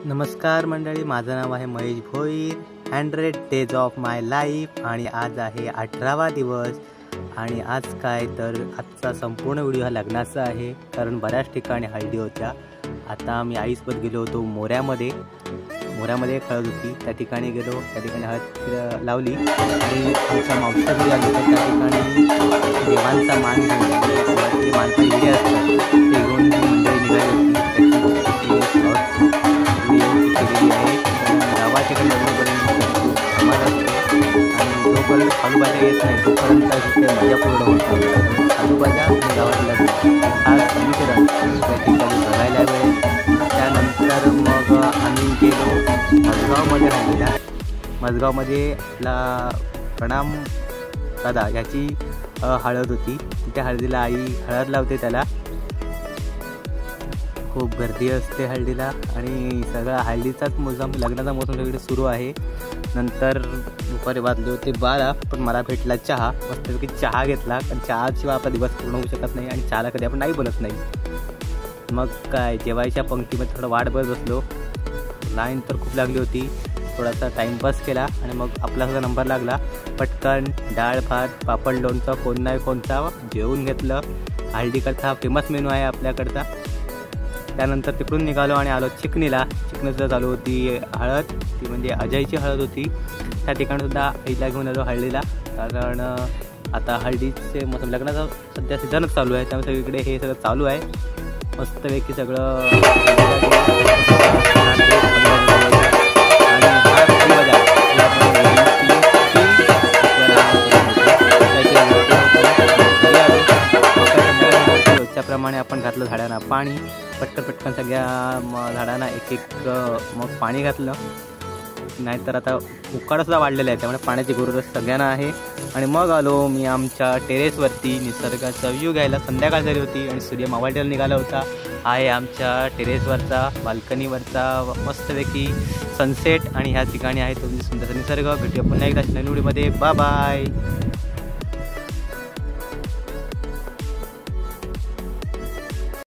नमस्कार मंडळी, माझं नाव आहे Mahesh Bhoir. 100 days of my life आणि आज आहे 18वा दिवस. आणि आज काय तर आजचा संपूर्ण व्हिडिओ हा लग्नाचा आहे, कारण बऱ्याच ठिकाणी हळदी होत्या. आता आम्ही आईसोबत गेलो होतो मोऱ्यामध्ये हळद होती, त्या ठिकाणी गेलो. त्या ठिकाणी हळद लावली आणि आमच्या मावशीच्या घरी आलो तर त्या ठिकाणी देवांचा मान घेऊन मानपाई विडे असतात ते घेऊन मंडळी निघाली होती. केलेली आहे गावाच्या लग्नापर्यंत समाज असतो आणि जोपर्यंत खालूबाजा येत नाही तोपर्यंत तिथे मजा पूर्ण होते. खालूबाजा आणि गावात लग्न हा समीकरण त्या ठिकाणी बघायला मिळेल. त्यानंतर मग आम्ही गेलो मजगावमध्ये राहिलेला. मजगावमध्ये आपला प्रणाम दादा याची हळद होती. तिथे हळदीला आई हळद लावते, त्याला खूप गर्दी असते हळदीला आणि सगळा हळदीचाच मोसम, लग्नाचा मोसम सगळीकडे सुरू आहे. नंतर दुपारी वाजले होते 12, पण मला भेटला चहा. मस्तपैकी चहा घेतला, कारण चहाशिवाय आपला दिवस पूर्ण होऊ शकत नाही आणि चहाला कधी आपण नाही बोलत नाही. मग काय जेवायच्या पंक्तीमध्ये थोडं वाट बघत बसलो. लाईन तर खूप लागली होती. थोडासा टाईमपास केला आणि मग आपला सुद्धा नंबर लागला. पटकन डाळ भात पापड लोणचं कोण नाही कोणता जेवून घेतलं. हळदीकडचा हा फेमस मेनू आहे आपल्याकडचा. त्यानंतर तिकडून निघालो आणि आलो चिकणीला. चिकणीसुद्धा चालू होती हळद, ती म्हणजे अजयची हळद होती. त्या ठिकाणीसुद्धा आईला घेऊन आलो हळदीला, कारण आता हळदीचे मोसम लग्नाचा सध्या सीझनच चालू आहे, त्यामुळे सगळीकडे हे सगळं चालू आहे. मस्तपैकी सगळं त्याप्रमाणे आपण घातलं झाडांना पाणी. पटकन सगळ्या झाडांना एक मग पाणी घातलं, नाहीतर आता उकाडासुद्धा वाढलेला आहे, त्यामुळे पाण्याची गरज सगळ्यांना आहे. आणि मग आलो मी आमच्या टेरेसवरती निसर्गाचा व्ह्यू घ्यायला. संध्याकाळ झाली होती आणि सूर्य मावळलेला निघाला होता. आहे आमच्या टेरेसवरचा बाल्कनीवरचा मस्तपैकी सनसेट आणि ह्या ठिकाणी आहे तुमची सुंदर निसर्ग. भेटूया पुन्हा एकदा नवीन व्हिडिओमध्ये. Bye bye.